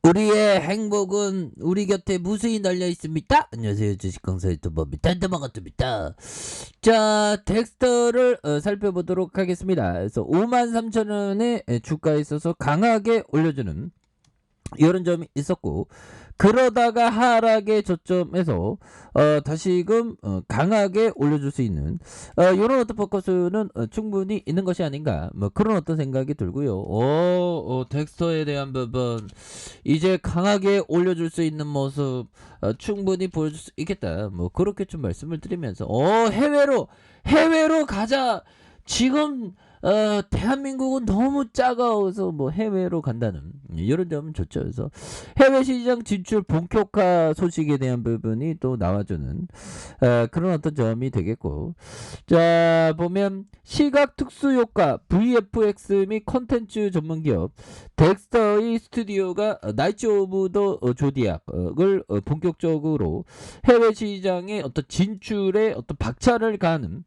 우리의 행복은 우리 곁에 무수히 널려 있습니다. 안녕하세요. 주식강사 유튜버입니다. 단단마가입니다. 자, 덱스터를 살펴보도록 하겠습니다. 그래서 53,000원의 주가에 있어서 강하게 올려주는 이런 점이 있었고, 그러다가 하락의 저점에서 다시금 강하게 올려줄 수 있는 이런 어떤 포커스는 충분히 있는 것이 아닌가, 뭐 그런 어떤 생각이 들고요. 덱스터에 대한 부분 이제 강하게 올려줄 수 있는 모습 충분히 보여줄 수 있겠다, 뭐 그렇게 좀 말씀을 드리면서 해외로 가자. 지금 대한민국은 너무 작아서 뭐 해외로 간다는 이런 점은 좋죠. 그래서 해외 시장 진출 본격화 소식에 대한 부분이 또 나와주는 그런 어떤 점이 되겠고, 자 보면 시각 특수 효과 VFX 및 컨텐츠 전문 기업 덱스터의 스튜디오가 나이츠 오브 더 조디악을 본격적으로 해외 시장의 어떤 진출에 어떤 박차를 가하는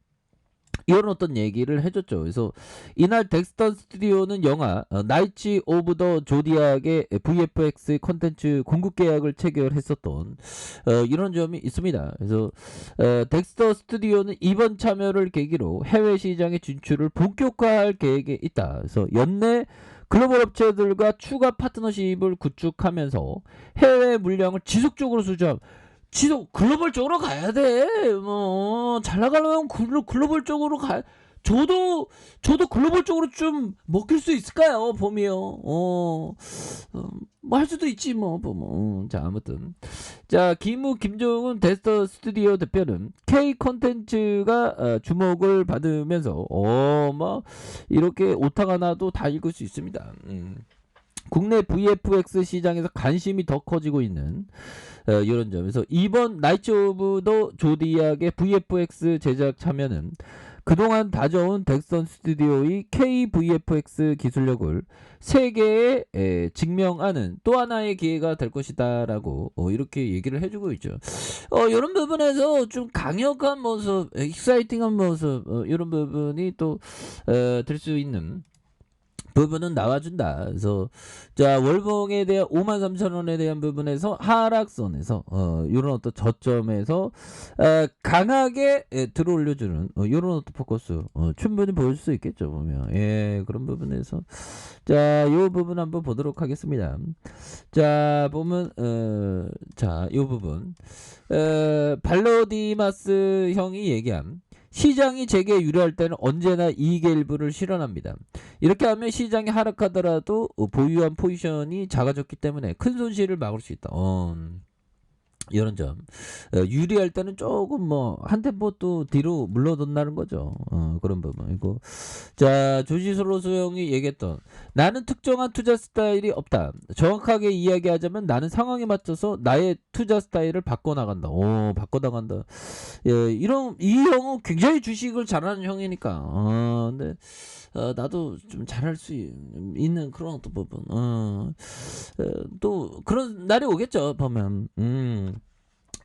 이런 어떤 얘기를 해줬죠. 그래서 이날 덱스터 스튜디오는 영화 나이츠 오브 더 조디악의 VFX 콘텐츠 공급 계약을 체결했었던 이런 점이 있습니다. 그래서 덱스터 스튜디오는 이번 참여를 계기로 해외 시장의 진출을 본격화할 계획에 있다. 그래서 연내 글로벌 업체들과 추가 파트너십을 구축하면서 해외 물량을 지속적으로 수주함. 지도 글로벌 쪽으로 가야 돼. 뭐 잘 나가려면 글로벌 쪽으로 가. 저도 글로벌 쪽으로 좀 먹힐 수 있을까요? 봄이요. 뭐 할 수도 있지 뭐. 자 아무튼 자 김종훈 데스터 스튜디오 대표는 K 콘텐츠가 주목을 받으면서 뭐 이렇게 오타가 나도 다 읽을 수 있습니다. 국내 VFX 시장에서 관심이 더 커지고 있는 이런 점에서 이번 나이츠 오브 더 조디악의 VFX 제작 참여는 그동안 다져온 덱스턴 스튜디오의 KVFX 기술력을 세계에 증명하는 또 하나의 기회가 될 것이다라고 이렇게 얘기를 해주고 있죠. 이런 부분에서 좀 강력한 모습, 익사이팅한 모습 이런 부분이 또 될 수 있는 부분은 나와준다. 그래서 자 월봉에 대한 53,000원에 대한 부분에서 하락선에서 이런 어떤 저점에서 강하게 들어올려주는 이런 어떤 포커스 충분히 보여줄 수 있겠죠 보면. 그런 부분에서 자이 부분 한번 보도록 하겠습니다. 자 보면 자이 부분 발로디마스 형이 얘기한 시장이 제게 유리할 때는 언제나 이익의 일부를 실현합니다. 이렇게 하면 시장이 하락하더라도 보유한 포지션이 작아졌기 때문에 큰 손실을 막을 수 있다. 이런 점 유리할 때는 조금 뭐 한 템포 또 뒤로 물러든다는 거죠. 그런 부분이고, 자 조지소로 소영이 얘기했던 나는 특정한 투자 스타일이 없다. 정확하게 이야기하자면 나는 상황에 맞춰서 나의 투자 스타일을 바꿔나간다. 바꿔나간다. 이런 이 형은 굉장히 주식을 잘하는 형이니까. 근데 나도 좀 잘할 수 있는 그런 어떤 부분. 또 그런 날이 오겠죠 보면.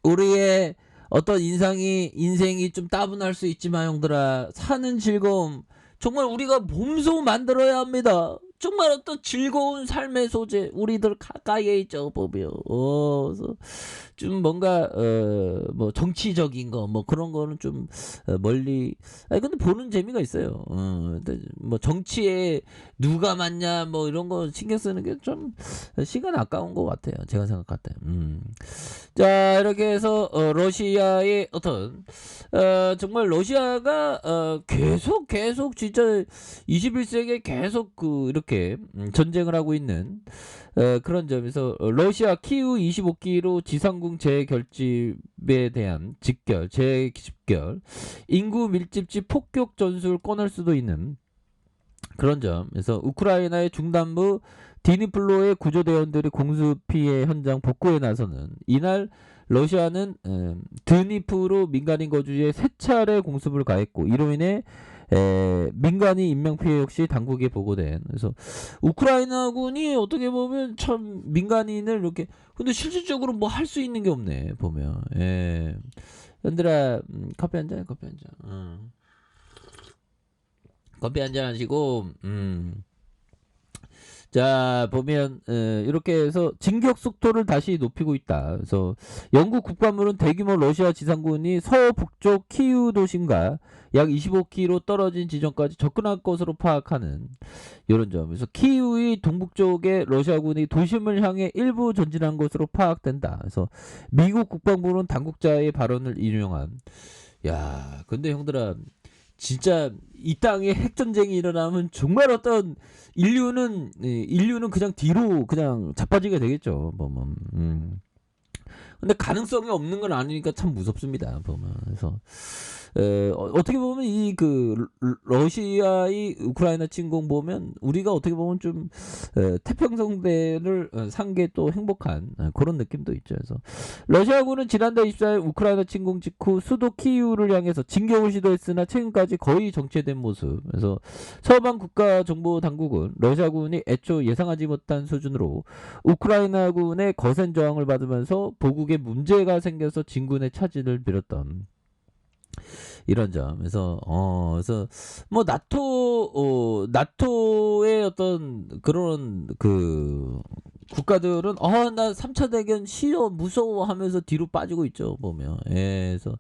우리의 어떤 인생이 좀 따분할 수 있지만 형들아, 사는 즐거움 정말 우리가 몸소 만들어야 합니다. 정말 어떤 즐거운 삶의 소재 우리들 가까이에 있죠 보면. 그래서 좀 뭔가 뭐 정치적인 거 뭐 그런 거는 좀 멀리. 아니 근데 보는 재미가 있어요. 근데 뭐 정치에 누가 맞냐 뭐 이런 거 신경 쓰는 게 좀 시간 아까운 것 같아요. 제가 생각할 때. 자 이렇게 해서 러시아의 어떤 정말 러시아가 계속 진짜 21세기에 계속 이렇게 전쟁을 하고 있는 그런 점에서 러시아 키우 25기로 지상군 재결집에 대한 재집결, 인구 밀집지 폭격 전술을 꺼낼 수도 있는 그런 점에서 우크라이나의 중단부 디니플로의 구조대원들이 공습 피해 현장 복구에 나서는 이날 러시아는 드니프로 민간인 거주지에 세 차례 공습을 가했고 이로 인해 민간인 인명 피해 역시 당국에 보고된. 그래서 우크라이나군이 어떻게 보면 참 민간인을 이렇게, 근데 실질적으로 뭐 할 수 있는 게 없네 보면. 현들아 커피 한 잔, 커피 한 잔. 커피 한 잔 하시고 자, 보면 이렇게 해서 진격 속도를 다시 높이고 있다. 그래서 영국 국방부는 대규모 러시아 지상군이 서북쪽 키우 도심과 약 25km 떨어진 지점까지 접근할 것으로 파악하는 이런 점. 그래서 키우의 동북쪽에 러시아군이 도심을 향해 일부 전진한 것으로 파악된다. 그래서 미국 국방부는 당국자의 발언을 인용한. 야, 근데 형들아, 진짜 이 땅에 핵전쟁이 일어나면 정말 어떤 인류는 그냥 뒤로 그냥 자빠지게 되겠죠. 보면. 근데 가능성이 없는 건 아니니까 참 무섭습니다. 보면. 그래서 어떻게 보면 이 그 러시아의 우크라이나 침공 보면 우리가 어떻게 보면 좀 태평성대를 산 게 또 행복한 그런 느낌도 있죠. 그래서 러시아군은 지난달 24일 우크라이나 침공 직후 수도 키이우를 향해서 진격을 시도했으나 최근까지 거의 정체된 모습. 그래서 서방 국가정보당국은 러시아군이 애초 예상하지 못한 수준으로 우크라이나군의 거센 저항을 받으면서 보국에 문제가 생겨서 진군의 차질을 빌었던 이런 점. 그래서 뭐 나토의 어떤 그런 그 국가들은 나 3차 대전 싫어 무서워 하면서 뒤로 빠지고 있죠. 보면. 예, 그래서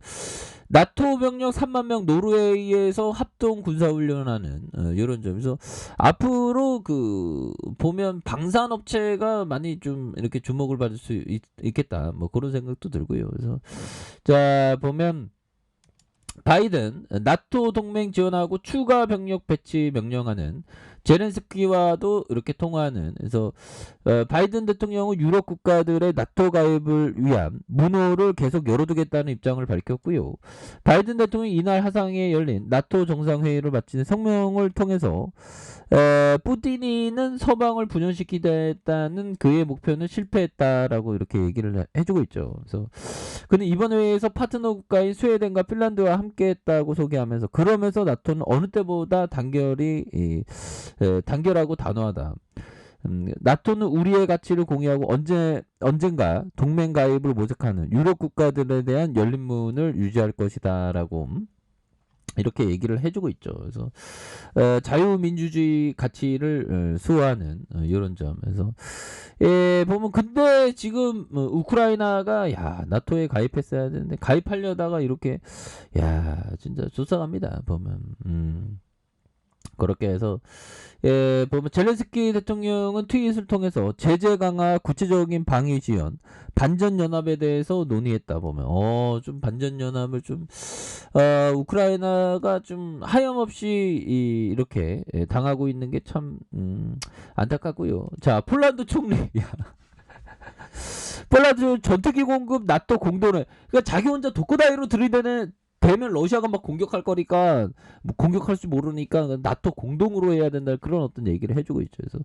나토 병력 3만 명 노르웨이에서 합동 군사훈련하는 이런 점에서 앞으로 그 보면 방산업체가 많이 좀 이렇게 주목을 받을 수 있겠다. 뭐 그런 생각도 들고요. 그래서 자 보면 바이든 나토 동맹 지원하고 추가 병력 배치 명령하는 제렌스키와도 이렇게 통화하는. 그래서 바이든 대통령은 유럽 국가들의 나토 가입을 위한 문호를 계속 열어두겠다는 입장을 밝혔고요. 바이든 대통령이 이날 화상에 열린 나토 정상회의를 마치는 성명을 통해서 푸틴이는 서방을 분열시키겠다는 그의 목표는 실패했다라고 이렇게 얘기를 해주고 있죠. 그래서 그는 이번 회의에서 파트너 국가인 스웨덴과 핀란드와 함께했다고 소개하면서 그러면서 나토는 어느 때보다 단결하고 단호하다. 나토는 우리의 가치를 공유하고 언젠가 동맹 가입을 모색하는 유럽 국가들에 대한 열린 문을 유지할 것이다라고 이렇게 얘기를 해주고 있죠. 그래서 자유민주주의 가치를 수호하는 이런 점에서 보면 근데 지금 우크라이나가 나토에 가입했어야 되는데 가입하려다가 이렇게 진짜 조사합니다. 보면 그렇게 해서 보면 젤렌스키 대통령은 트윗을 통해서 제재 강화, 구체적인 방위 지원, 반전 연합에 대해서 논의했다. 보면 좀 반전 연합을 좀 우크라이나가 좀 하염없이 이렇게 당하고 있는 게 참 안타깝고요. 자, 폴란드 총리 폴란드 전투기 공급 나토 공동을 그러니까 자기 혼자 독고다이로 되면 러시아가 막 공격할 거니까 뭐 공격할 줄 모르니까 나토 공동으로 해야 된다 그런 어떤 얘기를 해주고 있죠. 그래서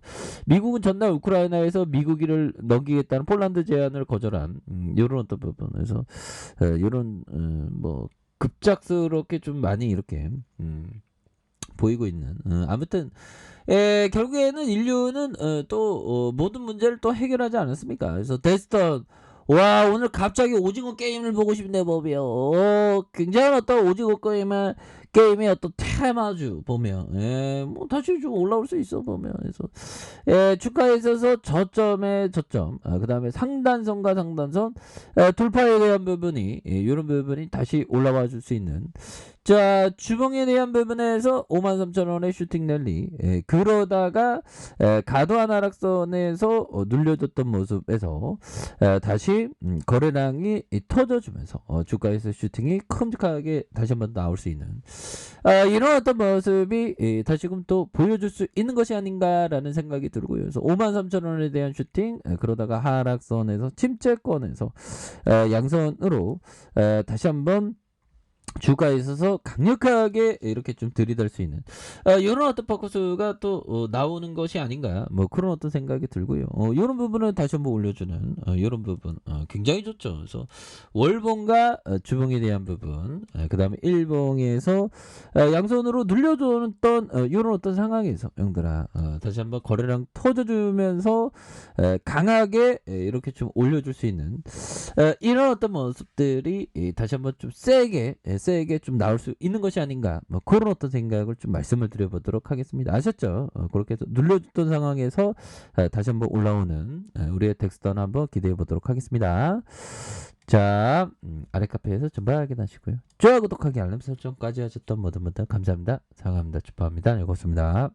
미국은 전날 우크라이나에서 미국이를 넘기겠다는 폴란드 제안을 거절한 이런 어떤 부분에서 이런 뭐 급작스럽게 좀 많이 이렇게 보이고 있는 아무튼 결국에는 인류는 또 모든 문제를 또 해결하지 않았습니까? 그래서 데스턴 와 오늘 갑자기 오징어 게임을 보고 싶네 법이요. 굉장한 어떤 오징어 게임의 어떤 테마주 보면 뭐 다시 좀 올라올 수 있어 보면. 그래서 주가에 있어서 저점에 저점 그 다음에 상단선과 상단선 돌파에 대한 부분이 이런 부분이 다시 올라와 줄 수 있는. 자 주봉에 대한 부분에서 53,000원의 슈팅 랠리 그러다가 과도한 하락선에서 눌려졌던 모습에서 다시 거래량이 터져주면서 주가에서 슈팅이 큼직하게 다시 한번 나올 수 있는 이런 어떤 모습이 다시금 또 보여줄 수 있는 것이 아닌가라는 생각이 들고요. 그래서 53,000원에 대한 슈팅 그러다가 하락선에서 침체권에서 양선으로 다시 한번 주가에 있어서 강력하게 이렇게 좀 들이댈 수 있는 이런 어떤 포커스가 또 나오는 것이 아닌가 뭐 그런 어떤 생각이 들고요. 이런 부분은 다시 한번 올려주는 이런 부분 굉장히 좋죠. 그래서 월봉과 주봉에 대한 부분 그 다음에 일봉에서 양손으로 눌려줬던 이런 어떤 상황에서 형들아 다시 한번 거래량 터져주면서 강하게 이렇게 좀 올려줄 수 있는 이런 어떤 모습들이 다시 한번 좀 세게 좀 나올 수 있는 것이 아닌가 뭐 그런 어떤 생각을 좀 말씀을 드려보도록 하겠습니다. 아셨죠? 그렇게 해서 눌려줬던 상황에서 다시 한번 올라오는 우리의 텍스트는 한번 기대해 보도록 하겠습니다. 자, 아래 카페에서 전부 확인하시고요. 좋아요, 구독하기, 알람 설정까지 하셨던 모든 분들 감사합니다. 사랑합니다. 축하합니다. 네, 고맙습니다.